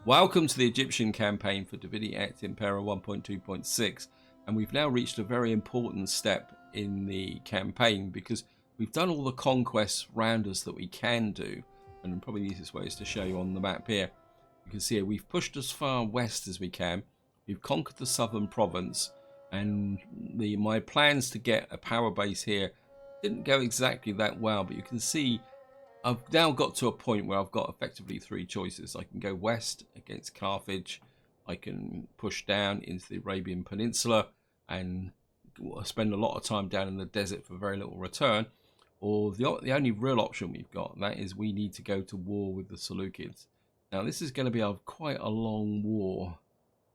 Welcome to the Egyptian campaign for Divinity Et Impera 1.2.6, and we've now reached a very important step in the campaign because we've done all the conquests round us that we can do, and probably the easiest way is to show you on the map here. You can see here we've pushed as far west as we can, we've conquered the southern province, and my plans to get a power base here didn't go exactly that well, but you can see I've now got to a point where I've got effectively three choices. I can go west against Carthage, I can push down into the Arabian Peninsula and spend a lot of time down in the desert for very little return, or the only real option we've got, and that is we need to go to war with the Salukis. Now this is going to be quite a long war,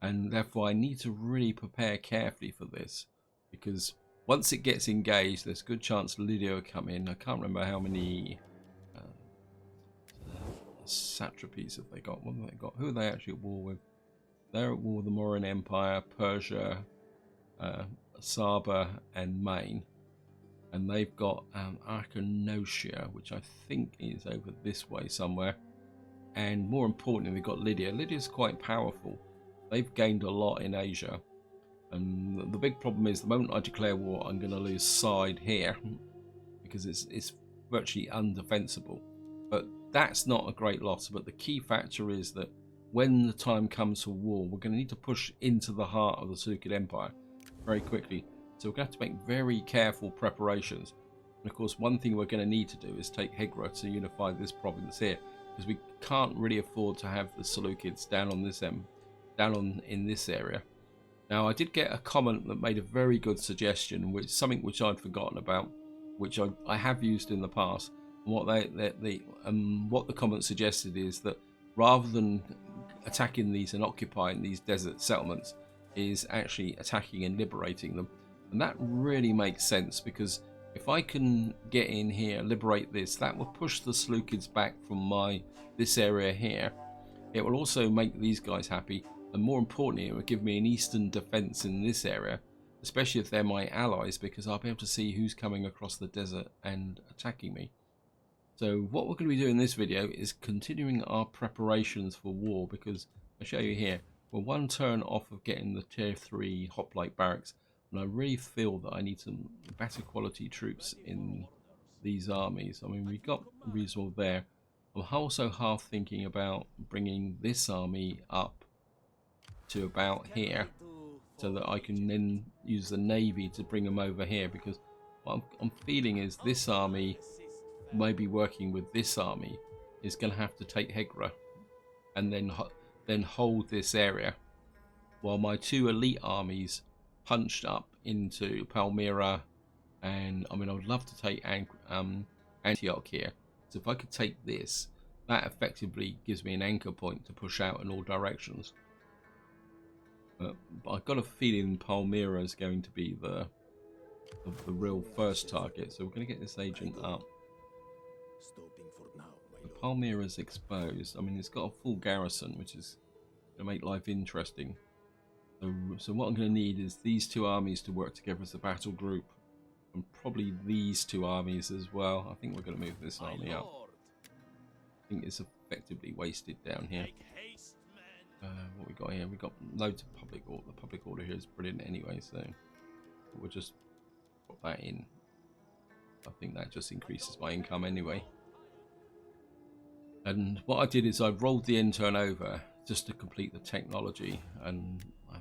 and therefore I need to really prepare carefully for this, because once it gets engaged there's a good chance Lydia will come in. I can't remember how many satrapies have they got. What have they got? Who are they actually at war with? They're at war with the Mauryan Empire, Persia, Saba and Maine, and they've got Archenosia, which I think is over this way somewhere, and more importantly they've got Lydia. Lydia's quite powerful. They've gained a lot in Asia, and the big problem is the moment I declare war I'm going to lose side here because it's virtually undefensible. But that's not a great loss, but the key factor is that when the time comes for war, we're going to need to push into the heart of the Seleucid Empire very quickly. So we're going to have to make very careful preparations. And of course, one thing we're going to need to do is take Hegra to unify this province here, because we can't really afford to have the Seleucids down on this in this area. Now, I did get a comment that made a very good suggestion, something which I'd forgotten about, which I have used in the past. What the comment suggested is that rather than attacking these and occupying these desert settlements, is actually attacking and liberating them. And that really makes sense, because if I can get in here, liberate this, that will push the Seleucids back from this area here. It will also make these guys happy, and more importantly it will give me an eastern defense in this area, especially if they're my allies, because I'll be able to see who's coming across the desert and attacking me. So what we're going to be doing in this video is continuing our preparations for war, because I'll show you here, we're one turn off of getting the tier 3 hoplite barracks, and I really feel that I need some better quality troops in these armies. I mean, we got reasonable there. I'm also half thinking about bringing this army up to about here, so that I can then use the navy to bring them over here, because what I'm feeling is this army, maybe working with this army, is going to have to take Hegra and then hold this area, while my two elite armies punched up into Palmyra, and I mean I would love to take Antioch here. So if I could take this, that effectively gives me an anchor point to push out in all directions. But I've got a feeling Palmyra is going to be the real first target, so we're going to get this agent up. Palmyra is exposed. I mean, it's got a full garrison, which is going to make life interesting. So what I'm going to need is these two armies to work together as a battle group, and probably these two armies as well. I think we're going to move this army up. I think it's effectively wasted down here. What we got here? We got loads of public order. The public order here is brilliant anyway, so we'll just put that in. I think that just increases my income anyway. And what I did is I rolled the intern over just to complete the technology, and I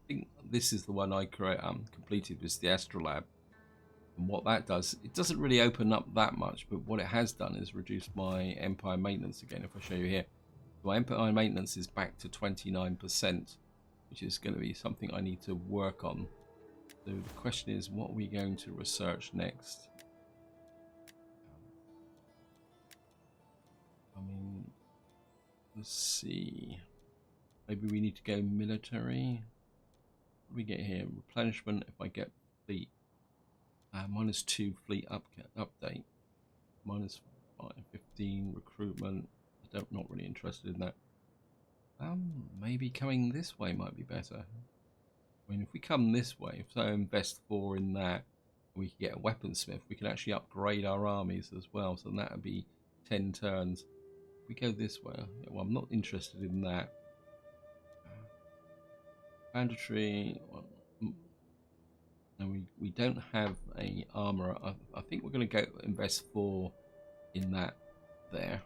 think this is the one I completed, was the Astrolab. And what that does, it doesn't really open up that much, but what it has done is reduce my Empire maintenance again. If I show you here, my Empire maintenance is back to 29%, which is going to be something I need to work on. So the question is, what are we going to research next? I mean, let's see. Maybe we need to go military. What do we get here? Replenishment. If I get fleet, -2 fleet update, -15 recruitment. Not really interested in that. Maybe coming this way might be better. I mean, if we come this way, if I invest 4 in that, we could get a weaponsmith. We can actually upgrade our armies as well, so that would be 10 turns. We go this way. Well, I'm not interested in that. Mandatory. And we don't have a armor. I think we're going to go invest 4 in that there.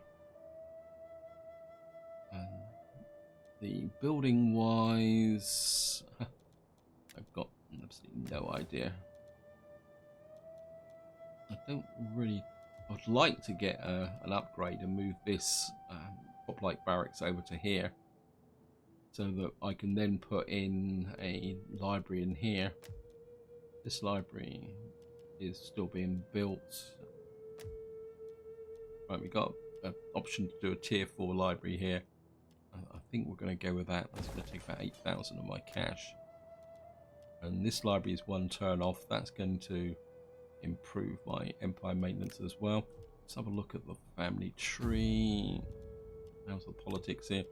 The building wise, I've got absolutely no idea. I don't really. I'd like to get an upgrade and move this hoplite barracks over to here, so that I can then put in a library in here. This library is still being built. Right, we got an option to do a tier 4 library here. I think we're going to go with that. That's going to take about 8,000 of my cash. And this library is 1 turn off. That's going to improve my empire maintenance as well. Let's have a look at the family tree. How's the politics here?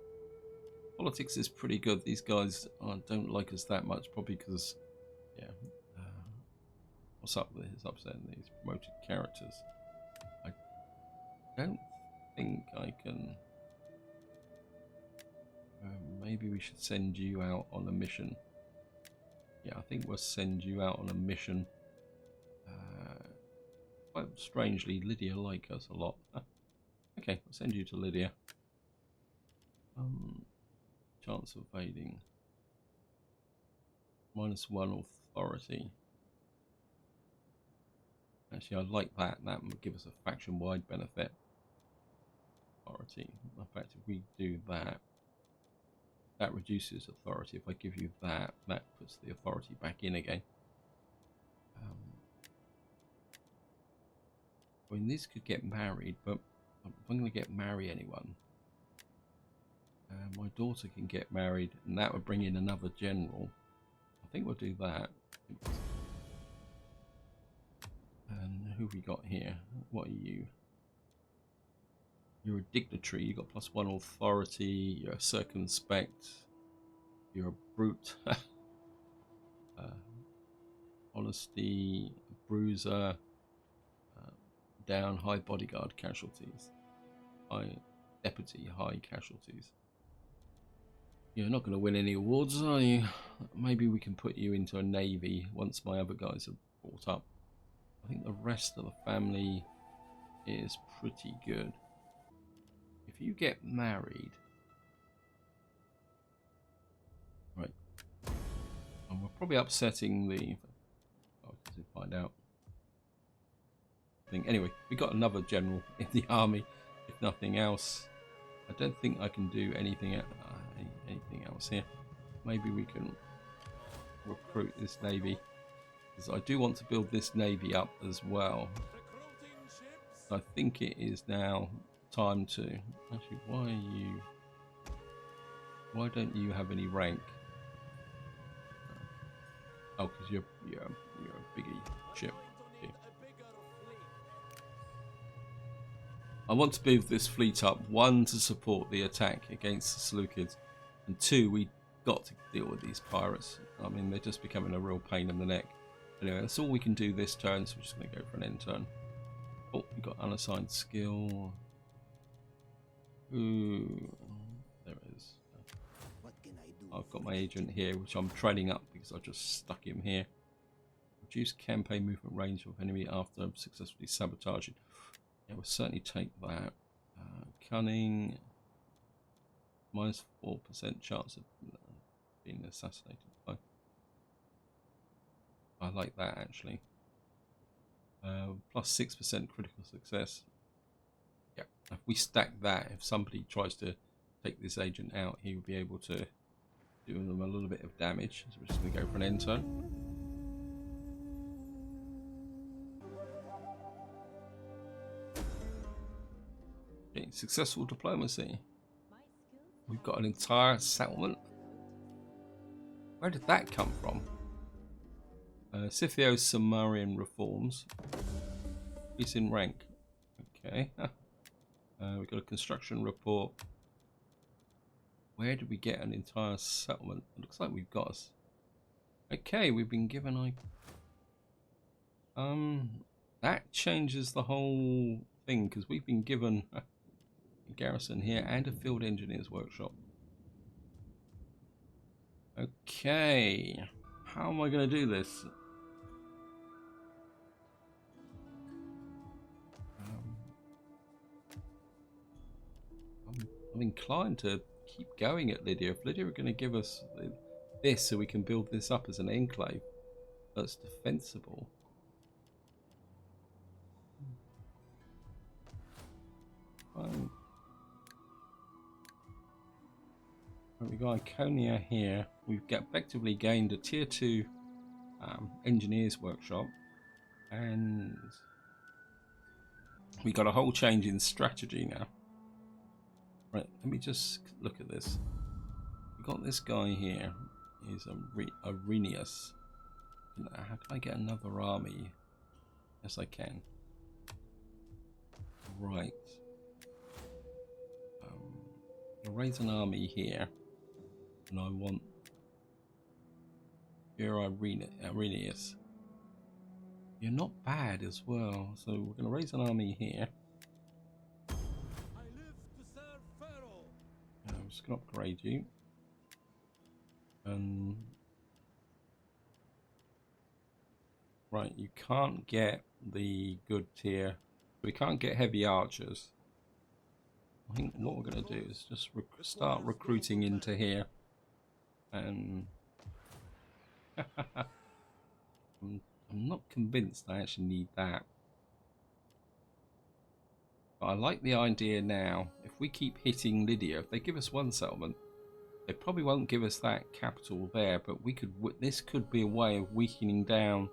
Politics is pretty good. These guys don't like us that much, probably because, yeah. What's up with his upsetting these promoted characters? I don't think I can. Maybe we should send you out on a mission. Yeah, I think we'll send you out on a mission. Quite strangely, Lydia like us a lot. Okay, I'll send you to Lydia. Chance of evading. -1 authority. Actually, I like that. That would give us a faction-wide benefit. Authority. In fact, if we do that, that reduces authority. If I give you that, that puts the authority back in again. I mean, this could get married, but if I'm going to marry anyone, my daughter can get married, and that would bring in another general. I think we'll do that. And who have we got here? What are you? You're a dignitary. You got +1 authority. You're a circumspect. You're a brute. Honesty, bruiser. Down, high bodyguard casualties. High deputy, high casualties. You're not going to win any awards, are you? Maybe we can put you into a navy once my other guys are brought up. I think the rest of the family is pretty good. If you get married, right, and we're probably upsetting the. Oh, I find out. Anyway, we got another general in the army, if nothing else. I don't think I can do anything else here. Maybe we can recruit this navy, because I do want to build this navy up as well. I think it is now time to actually. Why don't you have any rank? Oh, because you're a biggie ship. I want to build this fleet up, 1 to support the attack against the Salukis, and 2, we got to deal with these pirates. I mean, they're just becoming a real pain in the neck. Anyway, that's all we can do this turn, so we're just going to go for an end turn. Oh, we've got unassigned skill. Ooh, there it is. I've got my agent here, which I'm training up because I just stuck him here. Reduce campaign movement range of enemy after successfully sabotaging. Yeah, we'll certainly take that. Cunning. -4% chance of being assassinated. I like that actually. +6% critical success. Yeah, if we stack that, if somebody tries to take this agent out, he will be able to do them a little bit of damage. So we're just going to go for an end turn. Okay, successful diplomacy. We've got an entire settlement. Where did that come from? Scythio's Sumerian reforms. He's in rank. Okay. We've got a construction report. Where did we get an entire settlement? It looks like we've got us. Okay, we've been given that changes the whole thing, because we've been given A garrison here and a field engineer's workshop. Okay, how am I going to do this? I'm inclined to keep going at Lydia. If Lydia are going to give us this so we can build this up as an enclave that's defensible. Fine. We got Iconia here. We've effectively gained a tier 2 engineer's workshop, and we got a whole change in strategy now. Right, let me just look at this. We've got this guy here. He's Arrhenius. How can I get another army? Yes, I can. Right. I'll raise an army here, and I want your Arrhenius. You're not bad as well, so we're going to raise an army here. I live to serve Pharaoh. I'm just going to upgrade you. Right, you can't get the good tier. We can't get heavy archers. I think what we're going to do is just start recruiting into here. And I'm not convinced I actually need that. But I like the idea now. If we keep hitting Lydia, if they give us one settlement, they probably won't give us that capital there. But we could. This could be a way of weakening down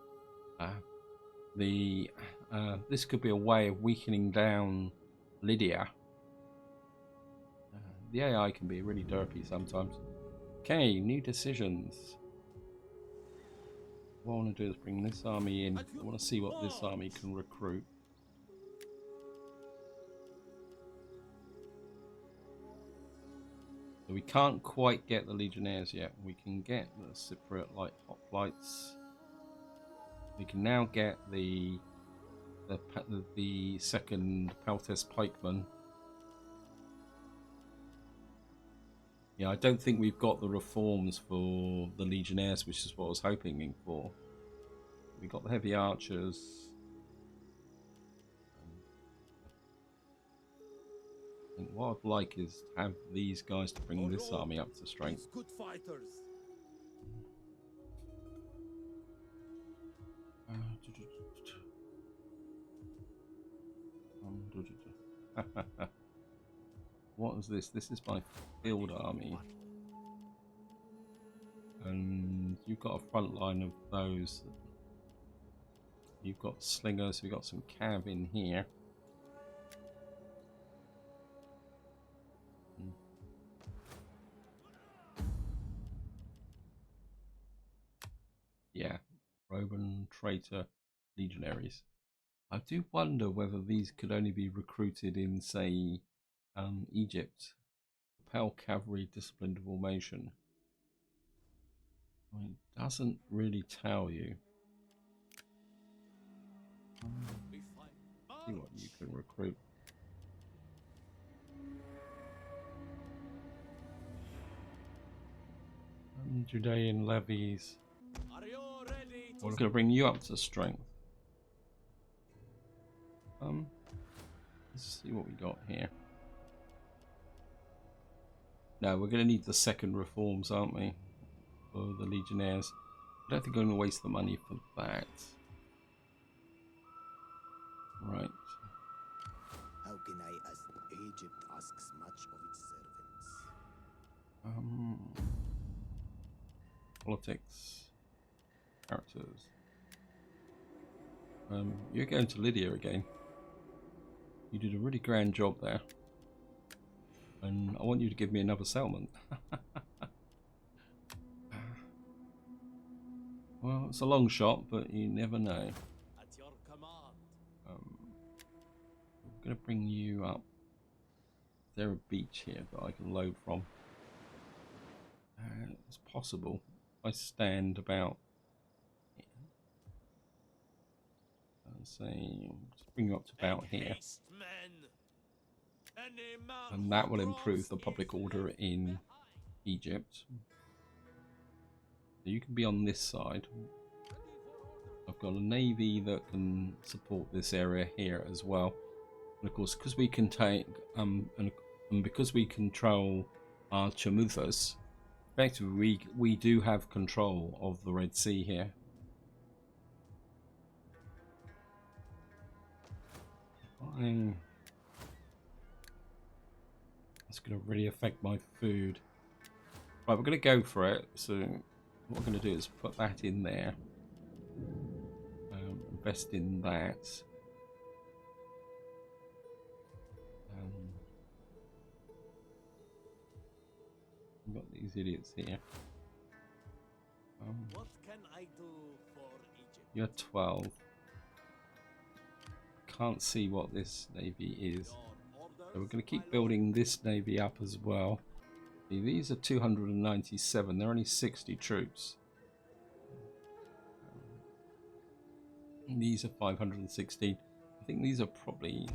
this could be a way of weakening down Lydia. The AI can be really derpy sometimes. Okay, new decisions. What I want to do is bring this army in. I want to see what this army can recruit. So we can't quite get the Legionnaires yet. We can get the Cypriot light hoplites. We can now get the second Peltes pikeman. Yeah, I don't think we've got the reforms for the Legionnaires, which is what I was hoping for. We got the heavy archers. I think what I'd like is to have these guys to bring this army up to strength. Good fighters. What is this? This is my field army. And you've got a front line of those. You've got slingers, we've got some cav in here. Yeah, Roman traitor legionaries. I do wonder whether these could only be recruited in, say, Egypt. Propel cavalry disciplined formation. I mean, it doesn't really tell you. See what you can recruit. Judean levies. Are you ready? We're going to bring you up to strength. Let's see what we got here. No, we're going to need the second reforms, aren't we? For the Legionnaires. I don't think I'm going to waste the money for that. Right. How can I, as Egypt asks much of its servants? Politics. Characters. You're going to Lydia again. You did a really grand job there. And I want you to give me another settlement. Well, it's a long shot, but you never know. At your command. I'm going to bring you up. Is there a beach here that I can load from? It's possible. I stand about. Let's say, just bring you up to about here. Haste, men. and that will improve the public order in Egypt. You can be on this side. I've got a navy that can support this area here as well, and of course, because we can take and because we control our Chamuthas, effectively we do have control of the Red Sea here. That's going to really affect my food. Right, we're going to go for it. So what we're going to do is put that in there. Invest in that. We've got these idiots here. What can I do for Egypt? You're 12. Can't see what this navy is. So we're going to keep building this navy up as well. See, these are 297. They're only 60 troops. These are 516. I think these are probably,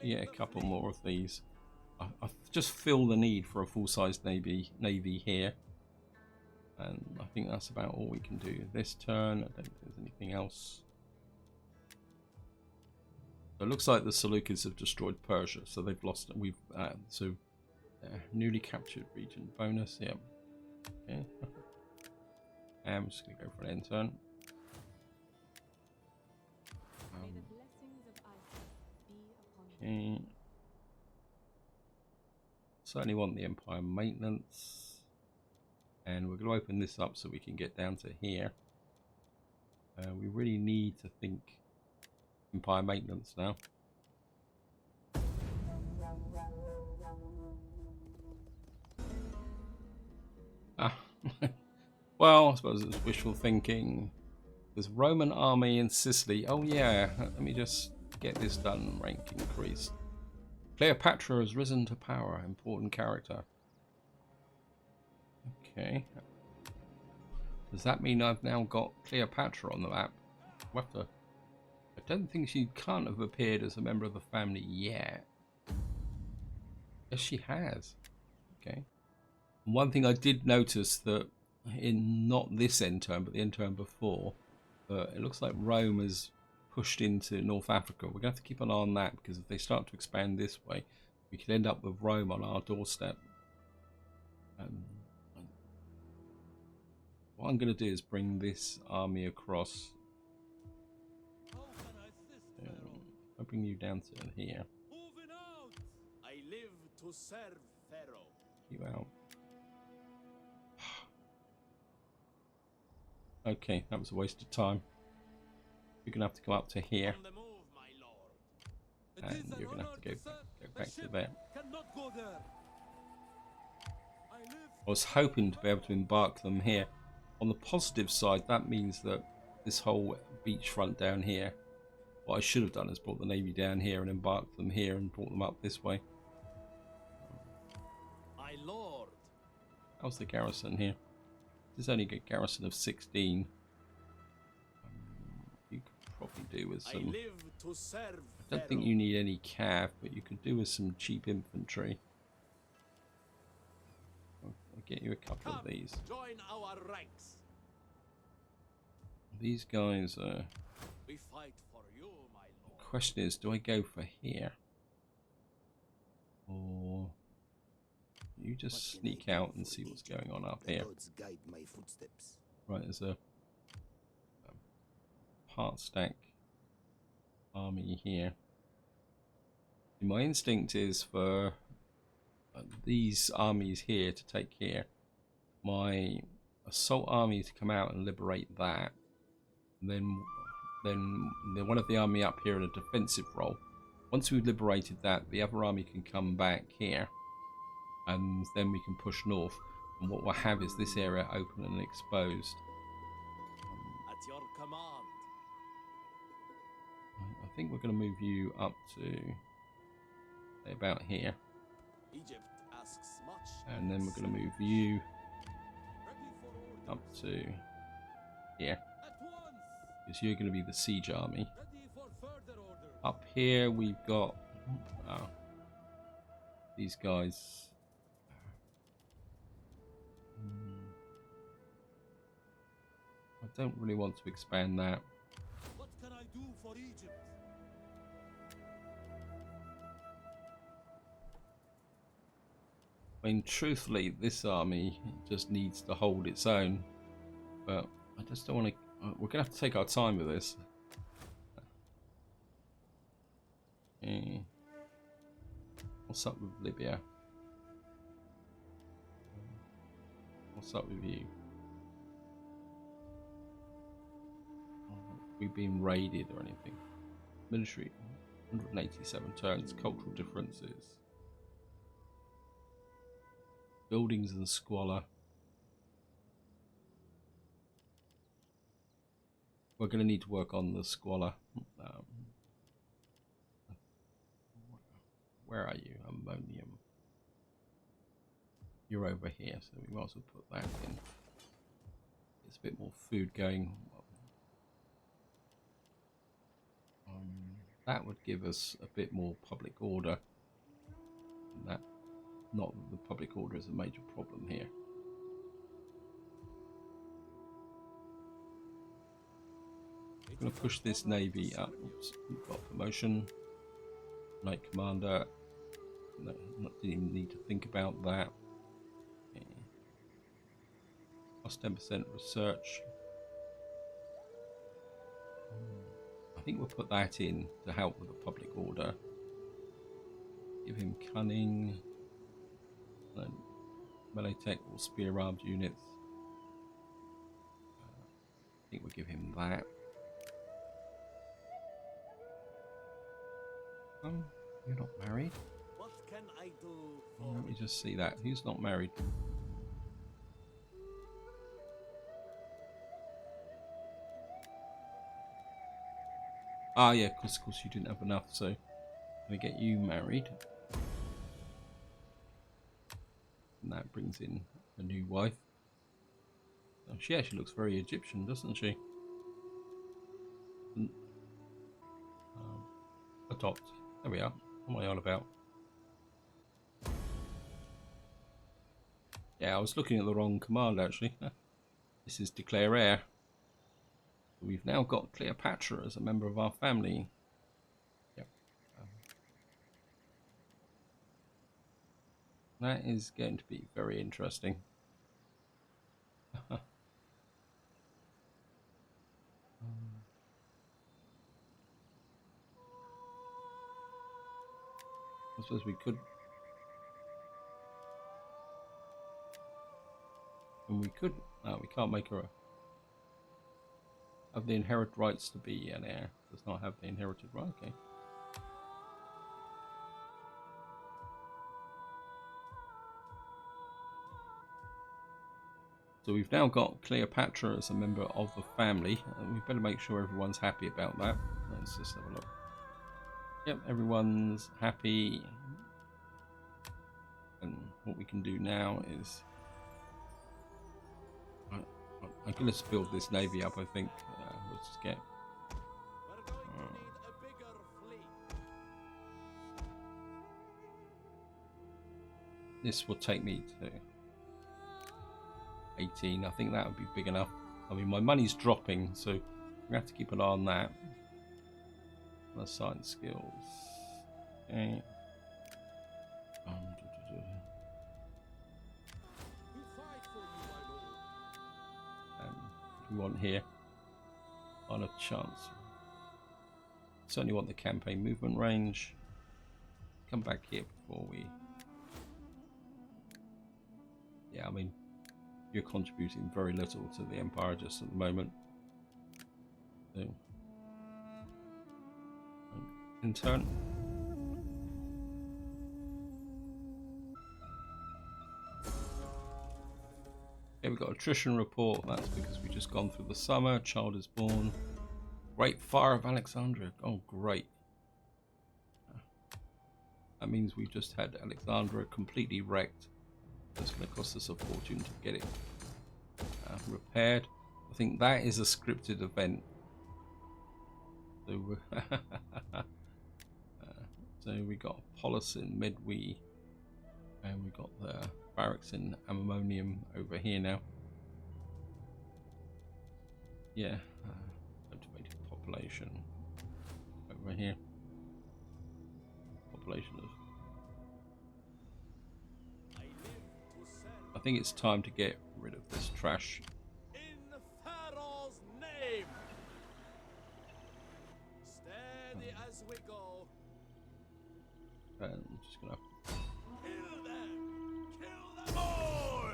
yeah, a couple more of these. I just feel the need for a full-sized navy here, and I think that's about all we can do this turn. I don't think there's anything else. So it looks like the Salukis have destroyed Persia, so they've lost. We've newly captured region bonus. Yeah. Okay. I'm just gonna go for an end turn. Okay. Certainly want the Empire maintenance, and we're going to open this up so we can get down to here. We really need to think Empire maintenance now. Well, I suppose it's wishful thinking. There's Roman army in Sicily. Oh yeah, let me just get this done. Rank increased. Cleopatra has risen to power. Important character. Okay. Does that mean I've now got Cleopatra on the map? We'll have to... I don't think she can't have appeared as a member of the family yet. Yes, she has. Okay. And one thing I did notice that in not this end turn, but the end turn before, it looks like Rome has pushed into North Africa. We're going to have to keep an eye on that, because if they start to expand this way, we could end up with Rome on our doorstep. What I'm going to do is bring this army across. I'll bring you down to here. Moving out. I live to serve Pharaoh. You out. Okay, that was a waste of time. You're going to have to come up to here. On the move, my lord. And you're going to have to go back to there. Cannot go there. I was hoping to be able to embark them here. On the positive side, that means that this whole beachfront down here, what I should have done is brought the navy down here and embarked them here and brought them up this way. My lord. How's the garrison here? There's only a garrison of 16. You could probably do with some... I live to serve I don't think you need any cav, but you could do with some cheap infantry. I'll get you a couple of these. Join our ranks. These guys are... We fight for you, my lord. The question is, do I go for here? Or... You just sneak out and see what's going on up here. Guide my footsteps. Right, there's a part stack army here. My instinct is for these armies here to take here. My assault army to come out and liberate that. And then one of the army up here in a defensive role. Once we've liberated that, the other army can come back here. And then we can push north, and what we'll have is this area open and exposed. At your command. I think we're going to move you up to say about here, Egypt asks much. and then we're going to move you up to here, At once. because you're going to be the siege army. Ready for further orders. Up here we've got these guys. I don't really want to expand that. What can I do for Egypt? I mean, truthfully, this army just needs to hold its own. But I just don't want to... we're going to have to take our time with this. What's up with Libya? What's up with you? We've been raided or anything? Military, 187 turns, cultural differences. Buildings and squalor. We're going to need to work on the squalor. Where are you? Ammonium. You're over here, so we might as well put that in. It's a bit more food going. That would give us a bit more public order. That, not that the public order is a major problem here. I'm going to push this navy up. Oops, we've got promotion. Knight commander. No, didn't even need to think about that. Yeah. Plus 10% research. I think we'll put that in to help with the public order. Give him cunning. And melee tech or spear armed units. I think we'll give him that. You're not married? What can I do for Let me just see that. Who's not married? Ah, yeah, of course you didn't have enough, so let me get you married. And that brings in a new wife. Oh, she actually looks very Egyptian, doesn't she? Adopt. There we are. What am I on about? Yeah, I was looking at the wrong command actually. This is declare heir. We've now got Cleopatra as a member of our family. Yep. That is going to be very interesting. I suppose we could. And we could. No, we can't make her have the inherent rights to be an heir. Does not have the inherited right. Okay. So we've now got Cleopatra as a member of the family, and we better make sure everyone's happy about that. Let's just have a look. Yep, everyone's happy. And what we can do now is I'm going to build this navy up, I think. Let's just get... We're going to need a bigger fleet. This will take me to 18. I think that would be big enough. I mean, my money's dropping, so we have to keep an eye on that. Plus science skills. Okay. We fight for you, my lord. We want here on a chance. Certainly want the campaign movement range. Come back here before we... Yeah, I mean, you're contributing very little to the Empire just at the moment. So, in turn. Okay, we've got attrition report. That's because we just gone through the summer. Child is born. Great Fire of Alexandria. Oh, great. That means we've just had Alexandria completely wrecked. It's going to cost us a fortune to get it repaired. I think that is a scripted event. So, so we got Polis in Medway. And we've got the barracks in ammonium over here now. Yeah, cultivated population over here. Population of. I think it's time to get rid of this trash. In Pharaoh's name. Steady as we go. And I'm just gonna. Kill them! Kill them all!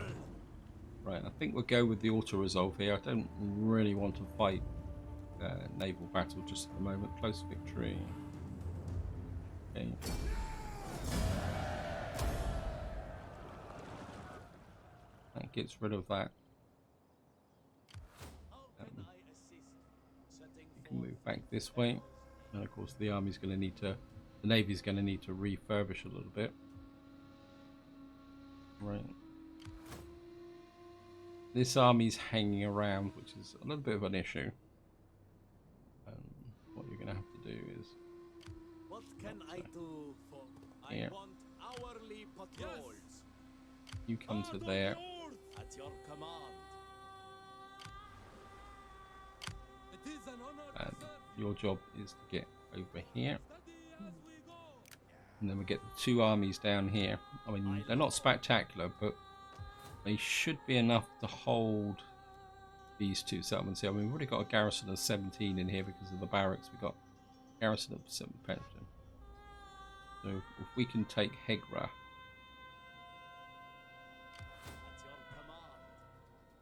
Right, I think we'll go with the auto resolve here. I don't really want to fight naval battle just at the moment. Close victory. Okay. That gets rid of that. You can move back this way, and of course the army's going to need to, the navy's going to need to refurbish a little bit. Right. This army's hanging around, which is a little bit of an issue. What you're going to have to do is. What can I do for? Here. I want hourly patrols. You come to there. At your command. It is an honor. And your job is to get over here. And then we get the two armies down here. I mean, they're not spectacular, but they should be enough to hold these two settlements here. I mean, we've already got a garrison of 17 in here because of the barracks. We've got a garrison of 7 pension. So if we can take Hegra.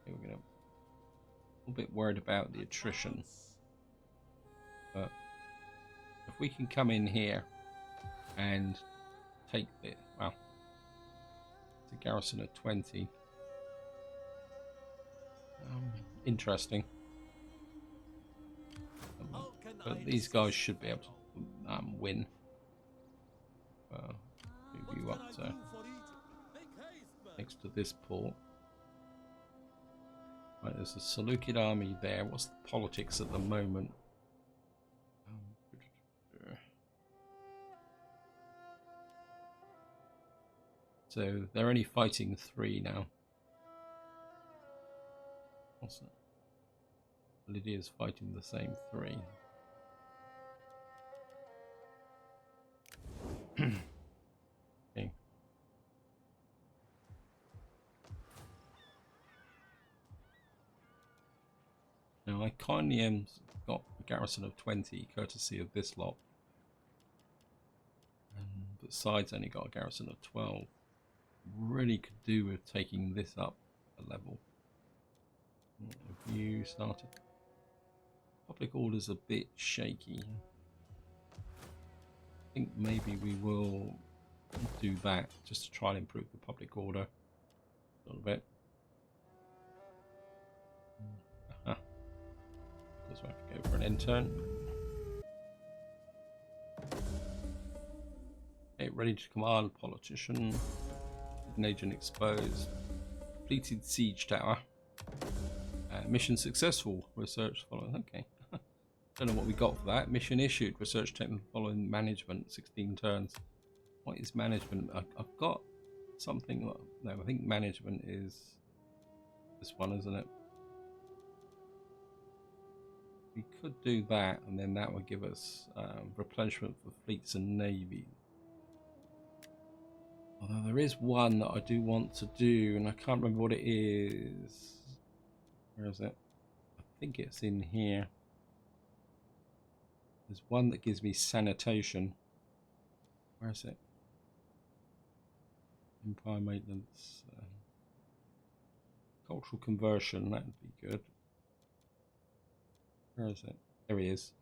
Okay, we're gonna a little bit worried about the attrition. But if we can come in here and take it, well, it's a garrison of 20. Interesting. But these guys should be able to win. Move you up to next to this port. Right, there's a Salukid army there. What's the politics at the moment? So they're only fighting 3 now. What's that? Lydia's fighting the same 3. Okay. Now I kindly got a garrison of 20 courtesy of this lot. But Side's only got a garrison of 12. Really could do with taking this up a level. Have you started? Public order's a bit shaky. I think maybe we will do that just to try and improve the public order a little bit. Of course, we have to go for an intern. Okay, ready to command, politician. Hidden agent exposed. Completed siege tower. Mission successful. Research following. Okay. Don't know what we got for that. Mission issued. Research technical following management. 16 turns. What is management? I've got something. No, I think management is this one, isn't it? We could do that, and then that would give us replenishment for fleets and navy. Although there is one that I do want to do, and I can't remember what it is. Where is it? I think it's in here. There's one that gives me sanitation. Where is it? Empire maintenance. Cultural conversion, that would be good. Where is it? There he is.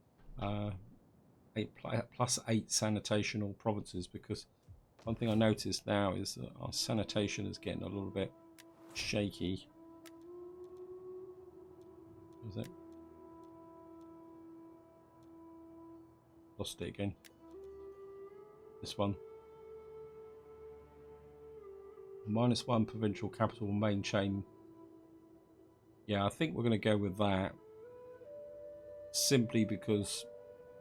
8 sanitational provinces, because one thing I noticed now is that our sanitation is getting a little bit shaky. Is it? Lost it again. This one. -1 provincial capital main chain. Yeah, I think we're going to go with that. Simply because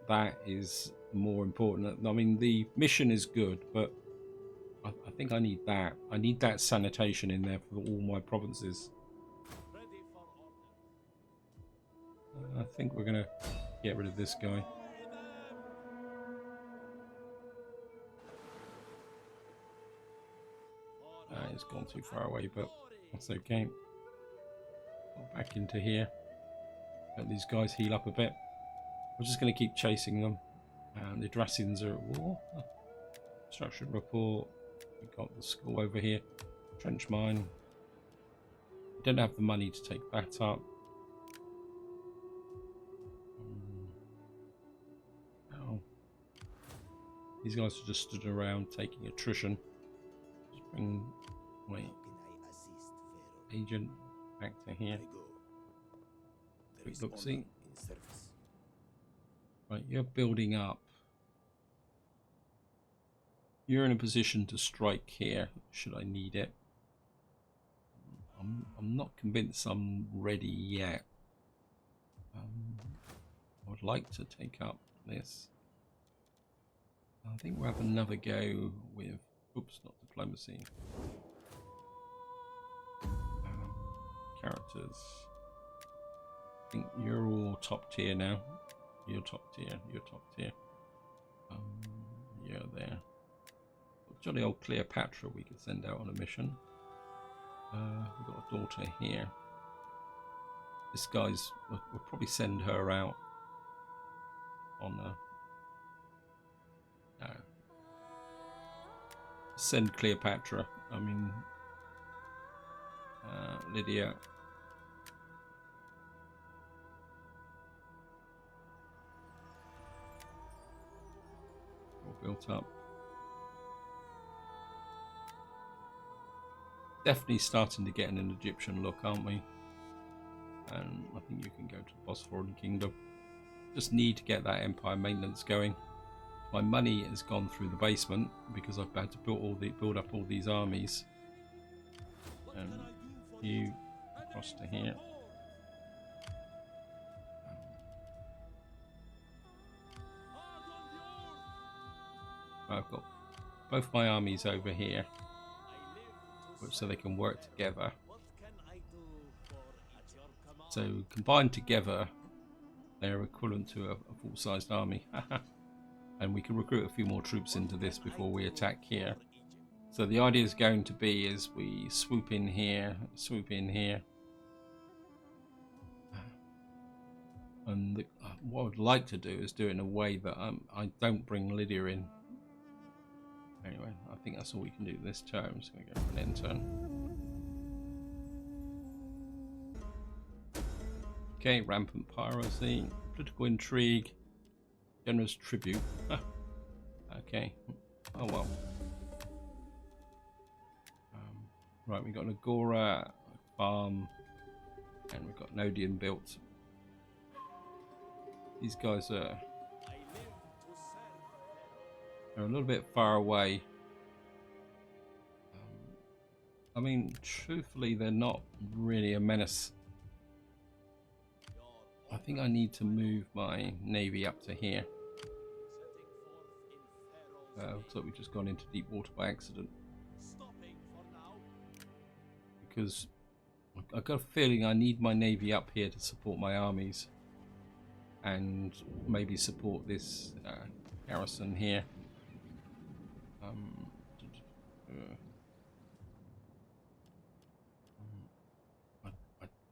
that is more important. I mean, the mission is good, but I think I need that. I need that sanitation in there for all my provinces. Ready for orders. I think we're gonna get rid of this guy. He's gone too far away, but that's okay. Go back into here. Let these guys heal up a bit. We're just going to keep chasing them. The Drassians are at war. Construction report. We've got the school over here. Trench mine. We don't have the money to take that up. Oh. These guys are just stood around taking attrition. Just bring my How can I assist, Pharaoh? agent back to here. I go. There Quick is look, honor see. in service. Right, you're building up. You're in a position to strike here, should I need it. I'm not convinced I'm ready yet. I would like to take up this. I think we'll have another go with... Oops, not diplomacy. Characters. I think you're all top tier now. You're top tier. You're top tier. You're there. Jolly old Cleopatra we could send out on a mission. We've got a daughter here. This guy's... We'll probably send her out on a... No. Send Cleopatra. I mean... Lydia... All built up. Definitely starting to get an Egyptian look, aren't we? And I think you can go to the Bosphorian Kingdom. Just need to get that empire maintenance going. My money has gone through the basement because I've had to build up all these armies. And you across to here. I've got both my armies over here, so they can work together. So combined together, they're equivalent to a full-sized army. And we can recruit a few more troops into this before we attack here. So the idea is going to be is we swoop in here, and what I would like to do is do it in a way that I don't bring Lydia in. Anyway, I think that's all we can do this turn. I'm just going to go for an end turn. Okay, rampant piracy, political intrigue, generous tribute. Okay, oh well. Right, we got an Agora, a farm, and we've got an Odeon built. These guys are a little bit far away. I mean, truthfully, they're not really a menace. I think I need to move my navy up to here. Looks like we've just gone into deep water by accident. Because I've got a feeling I need my navy up here to support my armies. And maybe support this garrison here.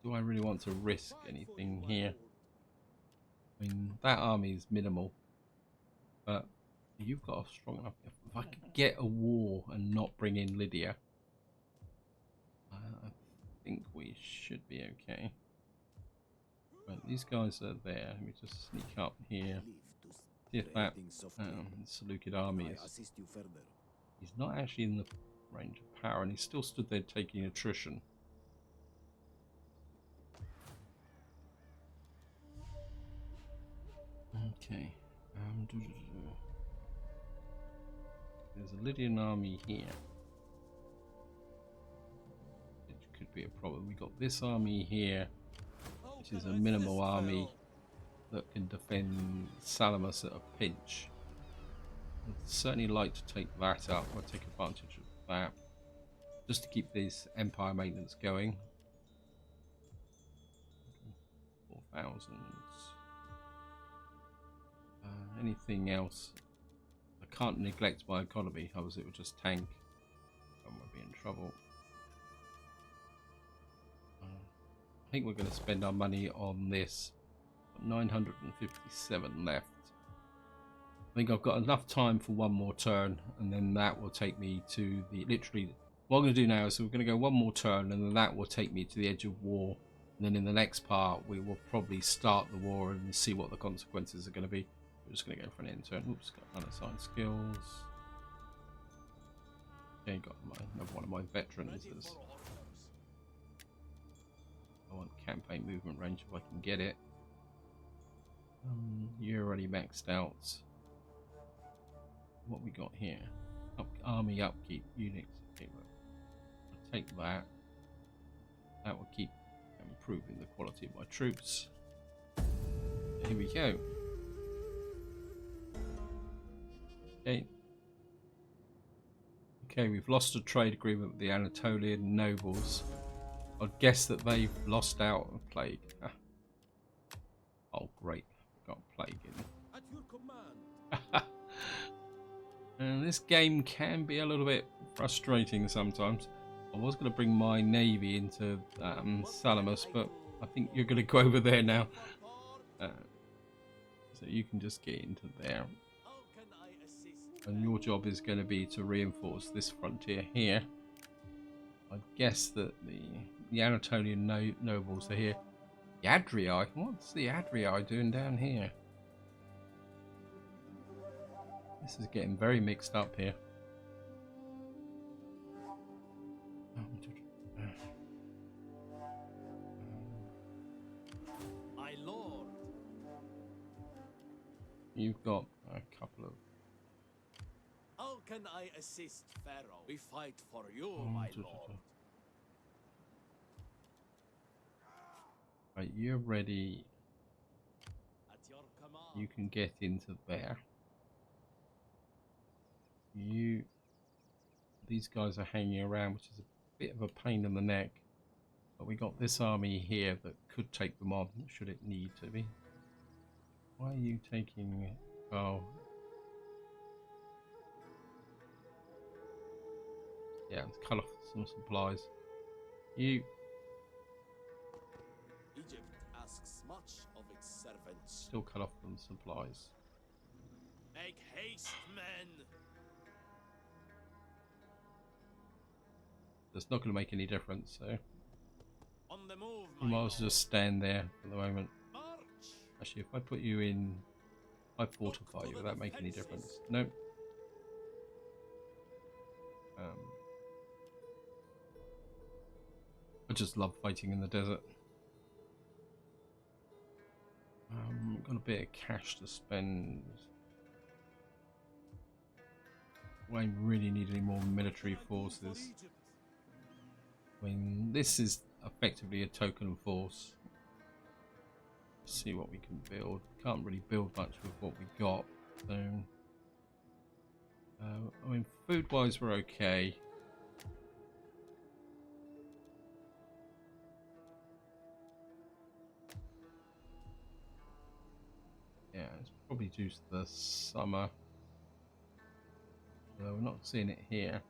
Do I really want to risk anything here? I mean, that army is minimal, but you've got a strong enough. If I could get a war and not bring in Lydia, I think we should be okay. Right, these guys are there. Let me just sneak up here. See if that Salukid army is. He's not actually in the range of power, and he's still stood there taking attrition. Okay. There's a Lydian army here. It could be a problem. We got this army here, which is a minimal army that can defend Salamis at a pinch. I'd certainly like to take that up. I'll take advantage of that. Just to keep this Empire maintenance going. 4,000. Anything else? I can't neglect my economy, otherwise it will just tank. I might be in trouble. I think we're going to spend our money on this. 957 left. I think I've got enough time for one more turn, and then that will take me to the literally. What I'm going to do now is we're going to go one more turn, and then that will take me to the edge of war. And then in the next part, we will probably start the war and see what the consequences are going to be. We're just going to go for an end turn. Oops, got unassigned skills. Okay, got another one of my veterans. I want campaign movement range if I can get it. You're already maxed out. What we got here? Army upkeep units. Okay, I'll take that. That will keep improving the quality of my troops. Here we go. Okay. Okay, we've lost a trade agreement with the Anatolian nobles. I'd guess that they've lost out on plague. Oh, great. Got plague in. At your command. And this game can be a little bit frustrating sometimes. I was going to bring my navy into Salamis, but I think you're going to go over there now. So you can just get into there. And your job is going to be to reinforce this frontier here. I guess that the Anatolian nobles are here. The Adrii? What's the Adrii doing down here? This is getting very mixed up here. My lord. You've got a couple of. How can I assist Pharaoh? We fight for you, my lord. Right, you're ready. At your command. You can get into there. These guys are hanging around, which is a bit of a pain in the neck. But we got this army here that could take them on, should it need to be. Why are you taking? Oh. Yeah, let's cut off some supplies. Egypt asks much of its servants. Still cut off some supplies. Make haste, men. That's not going to make any difference, so On the move, you my might lord. as well just stand there for the moment. March. Actually, if I put you in, I fortify you. Will that make any difference? Nope. I just love fighting in the desert. Got a bit of cash to spend. I really need any more military forces. I mean, this is effectively a token force. Let's see what we can build. Can't really build much with what we got. So, I mean, food-wise, we're okay. Yeah, it's probably due to the summer. We're not seeing it here.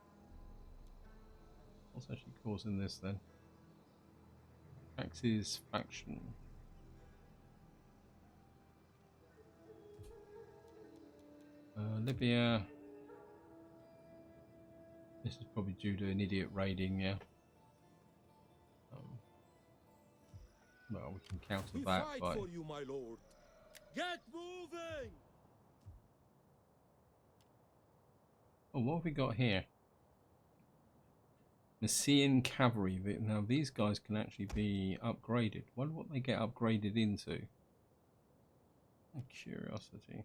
What's actually causing this then? Taxes, faction. Libya. This is probably due to an idiot raiding, yeah. Well, we can counter We that fight by. for you, my lord. Get moving. Oh, what have we got here? Messian cavalry. Now these guys can actually be upgraded. Wonder what they get upgraded into. A curiosity.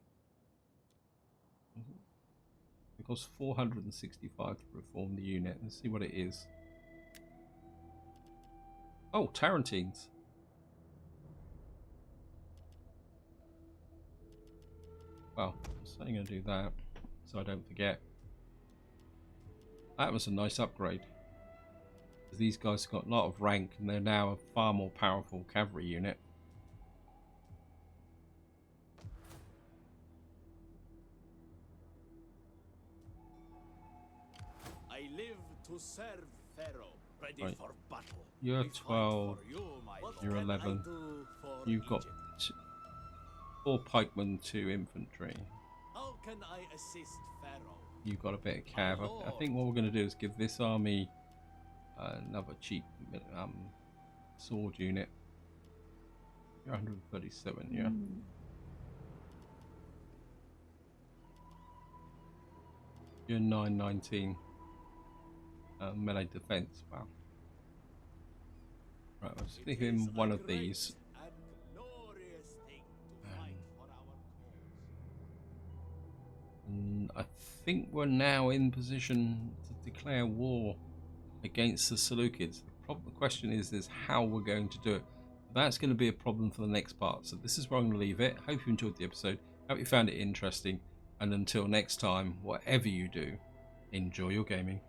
It costs 465 to reform the unit. Let's see what it is. Oh, Tarantines. Well, I'm certainly going to do that, so I don't forget. That was a nice upgrade. These guys have got a lot of rank and they're now a far more powerful cavalry unit. I live to serve Pharaoh, ready Right. for battle. You're We fight 12, for you, my lord. you're What can I 11. do for You've got Egypt? 4 pikemen, 2 infantry. How can I assist Pharaoh? You've got a bit of cav. I think what we're going to do is give this army another cheap sword unit. You're 137, yeah. You're 919. Melee defense. Wow. Right, let's It stick is in one a of great these. and glorious thing to fight for our cause. And I think we're now in position to declare war against the Salukis. The question is how we're going to do it. That's going to be a problem for the next part. So this is where I'm going to leave it. Hope you enjoyed the episode. Hope you found it interesting. And until next time, whatever you do, enjoy your gaming.